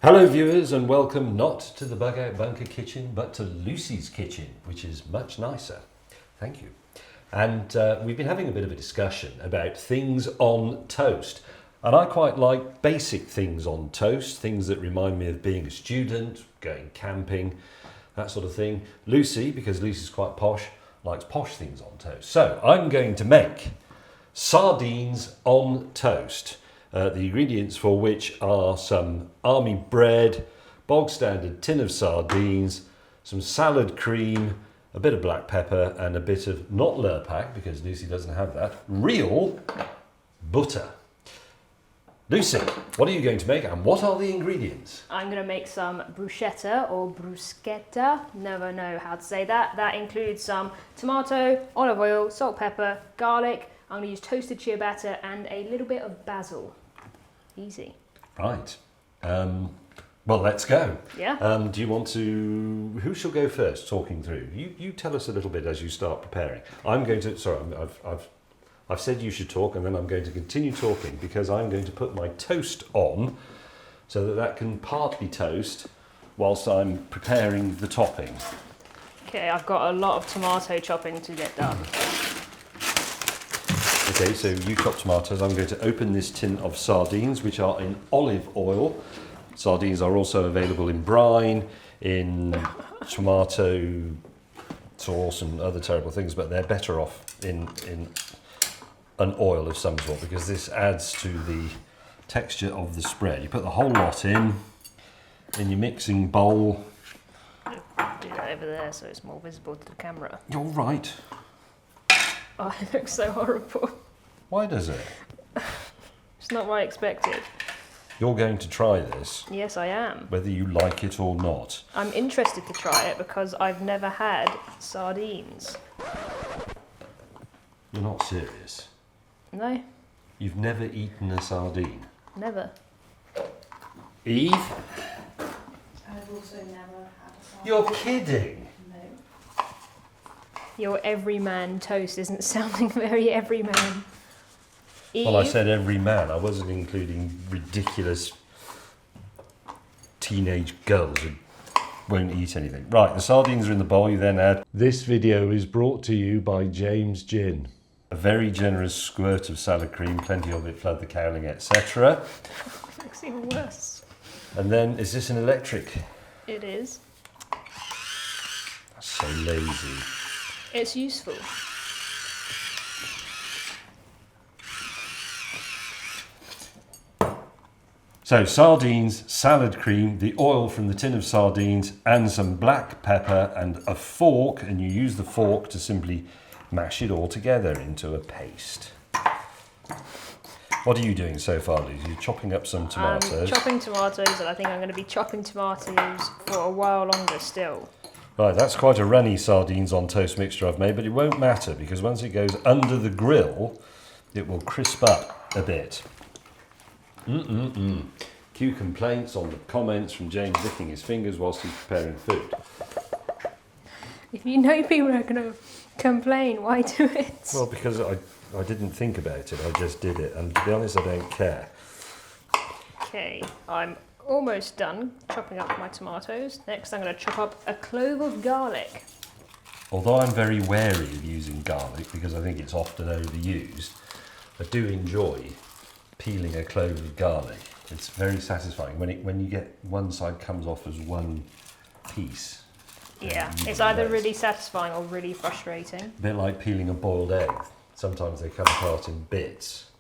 Hello viewers and welcome not to the Bug Out Bunker kitchen but to Lucy's kitchen, which is much nicer. Thank you. And we've been having a bit of a discussion about things on toast. And I quite like basic things on toast, things that remind me of being a student, going camping, that sort of thing. Lucy, because Lucy's quite posh, likes posh things on toast. So I'm going to make sardines on toast. The ingredients for which are some army bread, bog standard tin of sardines, some salad cream, a bit of black pepper and a bit of, not Lurpak because Lucy doesn't have that, real butter. Lucy, what are you going to make and what are the ingredients? I'm going to make some bruschetta or bruschetta, never know how to say that. That includes some tomato, olive oil, salt, pepper, garlic. I'm going to use toasted ciabatta and a little bit of basil. Easy. Right. Well, let's go. Yeah. Do you want to... Who shall go first, talking through? You tell us a little bit as you start preparing. I'm going to... Sorry, I've said you should talk, and then I'm going to continue talking because I'm going to put my toast on so that can partly toast whilst I'm preparing the topping. Okay, I've got a lot of tomato chopping to get done. Okay, so you chop tomatoes. I'm going to open this tin of sardines, which are in olive oil. Sardines are also available in brine, in tomato sauce and other terrible things, but they're better off in an oil of some sort because this adds to the texture of the spread. You put the whole lot in your mixing bowl. Do that over there so it's more visible to the camera. You're right. Oh, it looks so horrible. Why does it? It's not what I expected. You're going to try this. Yes, I am. Whether you like it or not. I'm interested to try it because I've never had sardines. You're not serious? No, You've never eaten a sardine? never. Eve? I've also never had a sardine. You're kidding? No. Your everyman toast isn't sounding very everyman. Well, I said every man. I wasn't including ridiculous teenage girls who won't eat anything. Right, the sardines are in the bowl. You then add... This video is brought to you by James Gin. A very generous squirt of salad cream, plenty of it, flood the cowling, etc. Looks even worse. And then, is this an electric? It is. That's so lazy. It's useful. So sardines, salad cream, the oil from the tin of sardines and some black pepper and a fork, and you use the fork to simply mash it all together into a paste. What are you doing so far, Liz? You're chopping up some tomatoes. I'm chopping tomatoes and I think I'm going to be chopping tomatoes for a while longer still. Right, that's quite a runny sardines on toast mixture I've made, but it won't matter because once it goes under the grill, it will crisp up a bit. Cue complaints on the comments from James licking his fingers whilst he's preparing food. If you know people are going to complain, why do it? Well, because I didn't think about it, I just did it, and to be honest, I don't care. Okay, I'm almost done chopping up my tomatoes. Next, I'm going to chop up a clove of garlic. Although I'm very wary of using garlic because I think it's often overused, I do enjoy peeling a clove of garlic. It's very satisfying when you get one side comes off as one piece. Yeah, it's either really satisfying or really frustrating. A bit like peeling a boiled egg. Sometimes they come apart in bits,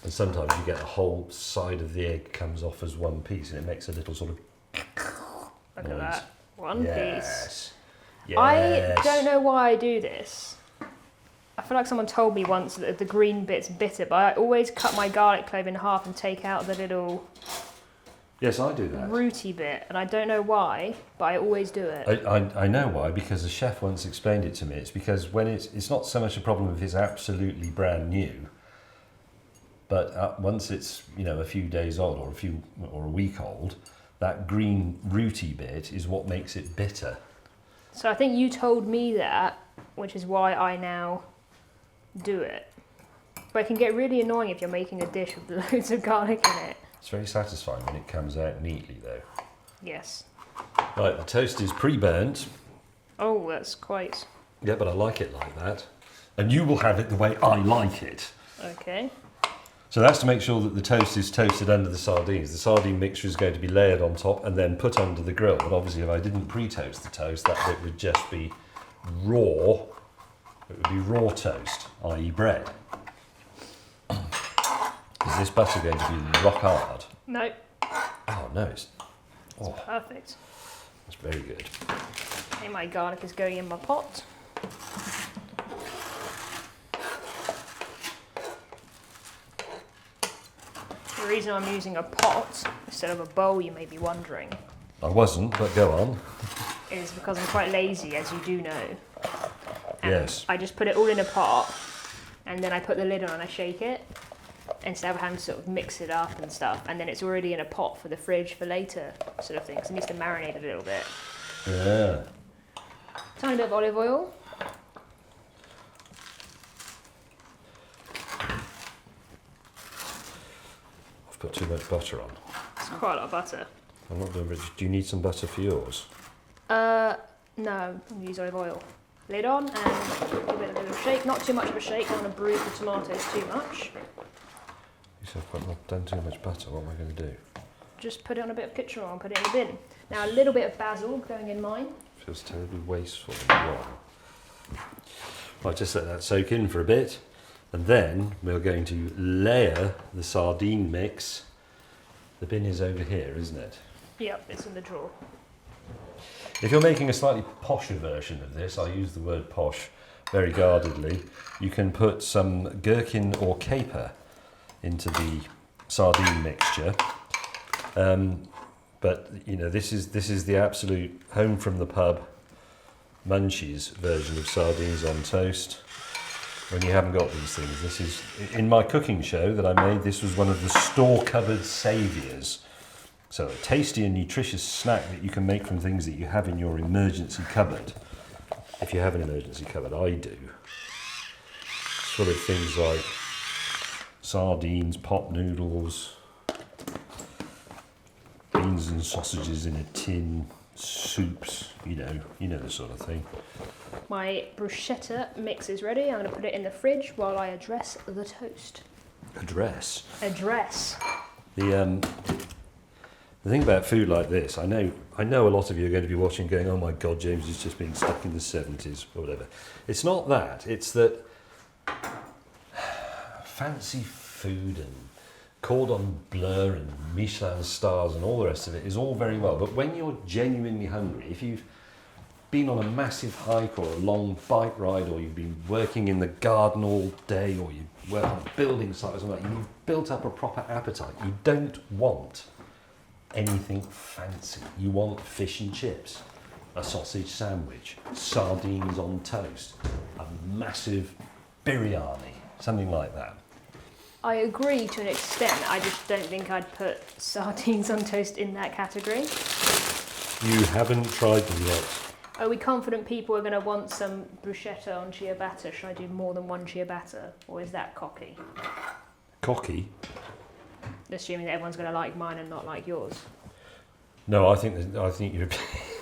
and sometimes you get the whole side of the egg comes off as one piece, and it makes a little sort of Look noise. at that, one piece. Yes. I don't know why I do this. I feel like someone told me once that the green bit's bitter, but I always cut my garlic clove in half and take out the little Yes, I do that. rooty bit, and I don't know why, but I always do it. I know why, because the chef once explained it to me. It's because when it's not so much a problem if it's absolutely brand new, but once it's a few days old or a week old, that green rooty bit is what makes it bitter. So I think you told me that, which is why I now do it. But it can get really annoying if you're making a dish with loads of garlic in it. It's very satisfying when it comes out neatly though. Yes. Right, the toast is pre-burnt. Oh, that's quite... Yeah, but I like it like that. And you will have it the way I like it. Okay. So that's to make sure that the toast is toasted under the sardines. The sardine mixture is going to be layered on top and then put under the grill. But obviously if I didn't pre-toast the toast, that bit would just be raw. It would be raw toast, i.e. bread. Is this butter going to be rock hard? No, Oh no, it's perfect. that's very good. Okay, my garlic is going in my pot. The reason I'm using a pot instead of a bowl, you may be wondering, I wasn't, but go on. is because I'm quite lazy, as you do know. And Yes. I just put it all in a pot, and then I put the lid on and I shake it, instead of having to sort of mix it up and stuff. And then it's already in a pot for the fridge for later, sort of thing. So it needs to marinate a little bit. Yeah. Tiny bit of olive oil. I've put too much butter on. It's quite a lot of butter. I'm not doing rich. Do you need some butter for yours? No, I'm going to use olive oil. Lid on and give it a little shake. Not too much of a shake, I don't want to bruise the tomatoes too much. You said I've not done too much butter. What am I going to do? Just put it on a bit of kitchen oil and put it in the bin. Now a little bit of basil going in mine. Feels terribly wasteful and wrong. I'll just let that soak in for a bit, and then we're going to layer the sardine mix. The bin is over here, isn't it? Yep, it's in the drawer. If you're making a slightly posher version of this, I use the word posh very guardedly, you can put some gherkin or caper into the sardine mixture. But you know, this is the absolute home from the pub munchies version of sardines on toast. When you haven't got these things, this is in my cooking show that I made. This was one of the store cupboard saviours. So a tasty and nutritious snack that you can make from things that you have in your emergency cupboard. If you have an emergency cupboard, I do. It's full of things like sardines, pot noodles, beans and sausages in a tin, soups, you know the sort of thing. My bruschetta mix is ready. I'm going to put it in the fridge while I address the toast. Address. The thing about food like this, I know a lot of you are going to be watching going, oh my God, James is just being stuck in the 70s or whatever. It's not that. It's that fancy food and cordon bleu and Michelin stars and all the rest of it is all very well. But when you're genuinely hungry, if you've been on a massive hike or a long bike ride, or you've been working in the garden all day, or you work on a building site or something like that, you've built up a proper appetite. You don't want anything fancy. You want fish and chips, a sausage sandwich, sardines on toast, a massive biryani, something like that. I agree to an extent. I just don't think I'd put sardines on toast in that category. You haven't tried them yet. Are we confident people are going to want some bruschetta on ciabatta? Should I do more than one ciabatta, or is that cocky? Cocky? Assuming that everyone's going to like mine and not like yours. No, I think you're.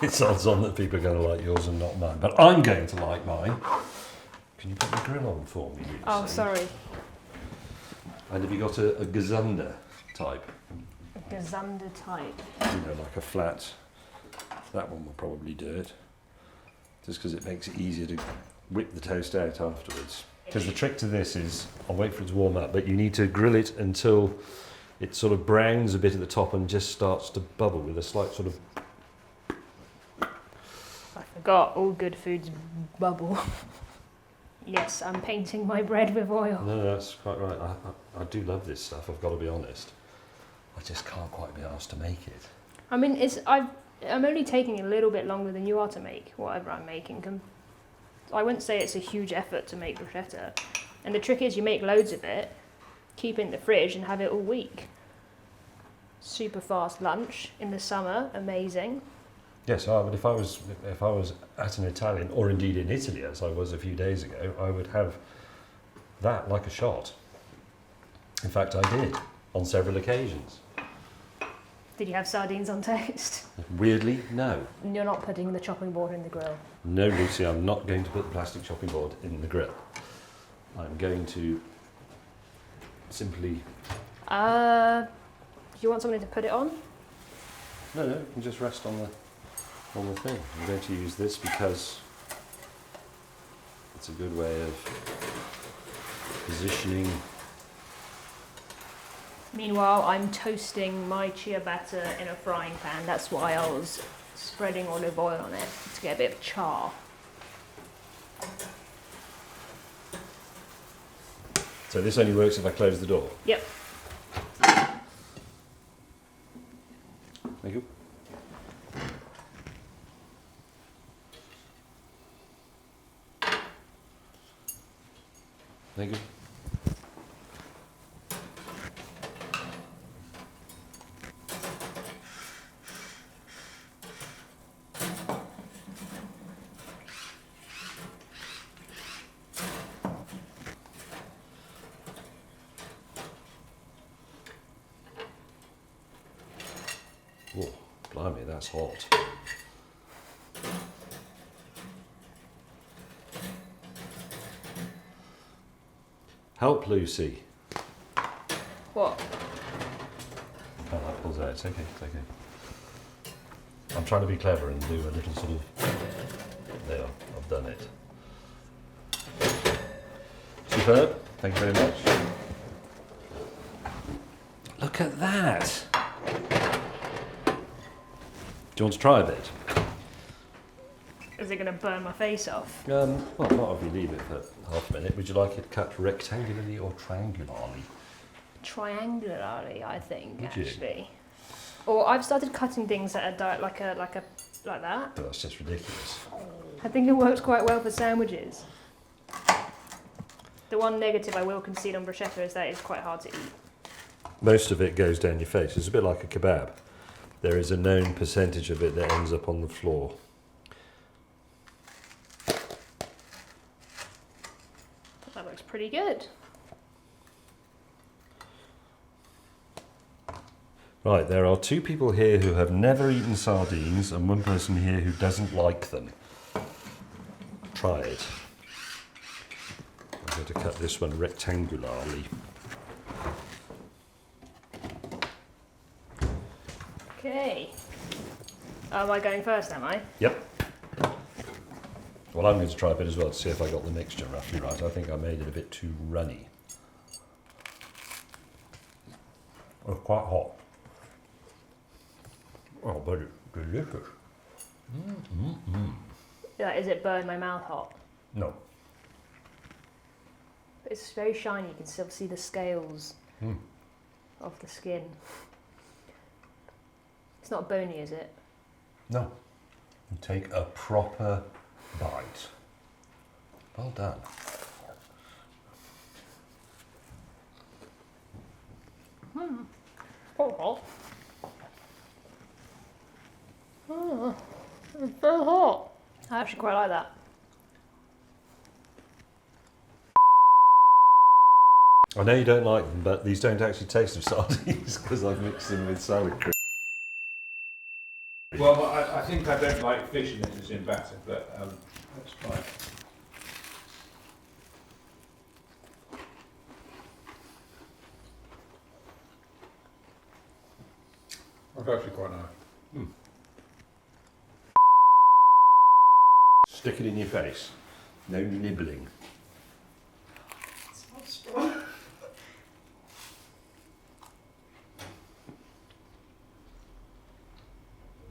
It's odds on that people are going to like yours and not mine. But I'm going to like mine. Can you put the grill on for me? Lucy? Oh, sorry. And have you got a gazunder type? A gazunder type. You know, like a flat. That one will probably do it. Just because it makes it easier to whip the toast out afterwards. Because the trick to this is, I'll wait for it to warm up, but you need to grill it until it sort of browns a bit at the top and just starts to bubble with a slight sort of... I forgot, all good foods bubble. Yes, I'm painting my bread with oil. No, that's quite right. I do love this stuff, I've got to be honest. I just can't quite be asked to make it. I mean, I'm only taking a little bit longer than you are to make whatever I'm making. I wouldn't say it's a huge effort to make bruschetta. And the trick is you make loads of it, keep it in the fridge and have it all week. Super fast lunch in the summer, amazing. Yes, but if I was at an Italian, or indeed in Italy as I was a few days ago, I would have that like a shot. In fact, I did on several occasions. Did you have sardines on toast? Weirdly, no. You're not putting the chopping board in the grill. No, Lucy, I'm not going to put the plastic chopping board in the grill. I'm going to simply... Do you want somebody to put it on? No, it can just rest on the thing. I'm going to use this because it's a good way of positioning. Meanwhile, I'm toasting my chia batter in a frying pan. That's why I was spreading olive oil on it to get a bit of char. So this only works if I close the door? Yep. Thank you. Thank you. Oh, blimey, that's hot. Help, Lucy. What? Oh, that pulls out. It's okay, it's okay. I'm trying to be clever and do a little sort of... There, I've done it. Superb. Thank you very much. Look at that. Do you want to try a bit? Is it going to burn my face off? Well, not if you leave it for half a minute. Would you like it cut rectangularly or triangularly? Triangularly, I think, Would you? actually. Or I've started cutting things that are like that. But that's just ridiculous. I think it works quite well for sandwiches. The one negative I will concede on bruschetta is that it's quite hard to eat. Most of it goes down your face. It's a bit like a kebab. There is a known percentage of it that ends up on the floor. That looks pretty good. Right, there are two people here who have never eaten sardines and one person here who doesn't like them. Try it. I'm going to cut this one rectangularly. Okay. Am I going first, am I? Yep. Well, I'm going to try a bit as well to see if I got the mixture roughly right. I think I made it a bit too runny. Oh, quite hot. Oh, but it's delicious. Yeah, is it burn my mouth hot? No. It's very shiny. You can still see the scales of the skin. It's not bony, is it? No. You take a proper bite. Well done. Oh, hot. Oh, it's so hot. I actually quite like that. I know you don't like them, but these don't actually taste of sardines because I've mixed them with salad cream. Well, I think I don't like fish unless it's in batter, but let's try it. That's actually quite nice. Stick it in your face. No nibbling. It's not strong.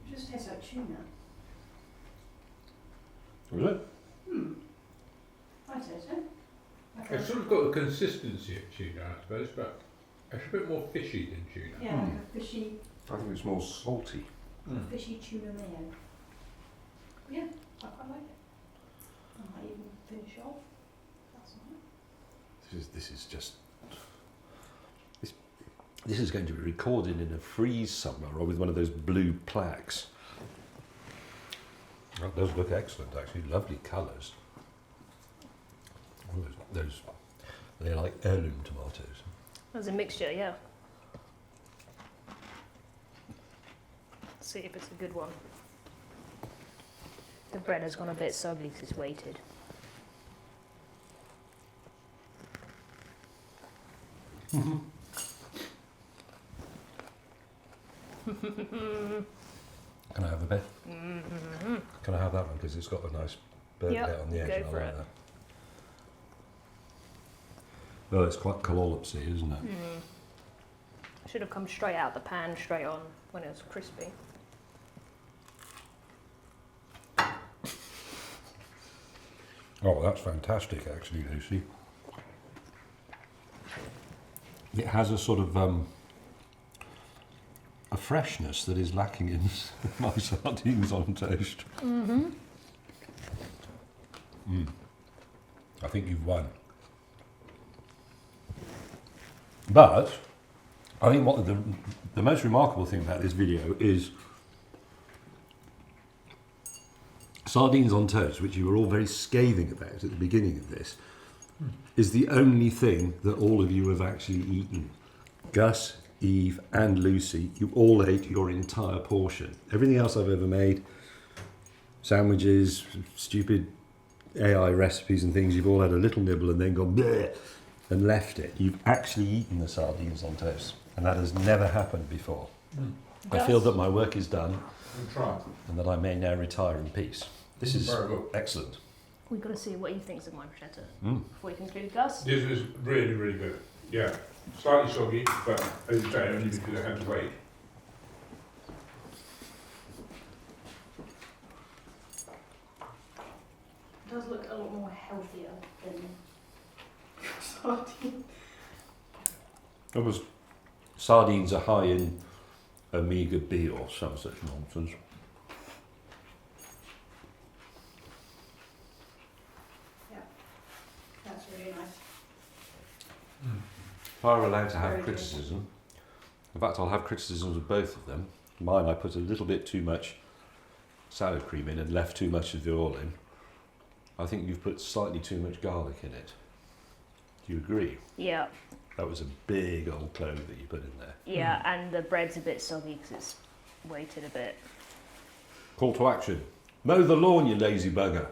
It just tastes like tuna. Was it? I taste it. Like It's sort of got the consistency of tuna, I suppose, but it's a bit more fishy than tuna. yeah, like a fishy, I think it's more salty. fishy tuna mayo. Yeah, I quite like it. I might even finish off. That's all right. This is just... This is going to be recorded in a freeze somewhere or with one of those blue plaques. That does look excellent, actually. Lovely colours. Oh, those, they're like heirloom tomatoes. There's a mixture, yeah. Let's see if it's a good one. The bread has gone a bit soggy because it's weighted. Can I have a bit? Can I have that one because it's got a nice burnt Yep, bit on the edge? go And I for like it. that. Well, it's quite collopsy, isn't it? Should have come straight out the pan, straight on when it was crispy. Oh, that's fantastic, actually, Lucy. It has a sort of a freshness that is lacking in my sardines on toast. I think you've won. But I think what the most remarkable thing about this video is sardines on toast, which you were all very scathing about at the beginning of this, is the only thing that all of you have actually eaten. Gus, Eve and Lucy, you all ate your entire portion. Everything else I've ever made, sandwiches, stupid AI recipes and things, you've all had a little nibble and then gone bleh and left it. You've actually eaten the sardines on toast, and that has never happened before. I feel that my work is done and that I may now retire in peace. This is very good. excellent. We've got to see what he thinks of my bruschetta before we conclude, Gus. This is really, really good. Yeah, slightly soggy, but as you say, only because I had to wait. It does look a lot more healthier than sardine. Sardines are high in omega B or some such nonsense. That's really nice. If I were allowed to have Very good. criticism, in fact I'll have criticisms of both of them. Mine, I put a little bit too much salad cream in and left too much of the oil in. I think you've put slightly too much garlic in it. Do you agree? Yeah, That was a big old clove that you put in there. yeah, and the bread's a bit soggy because it's weighted a bit. Call to action. Mow the lawn, you lazy bugger.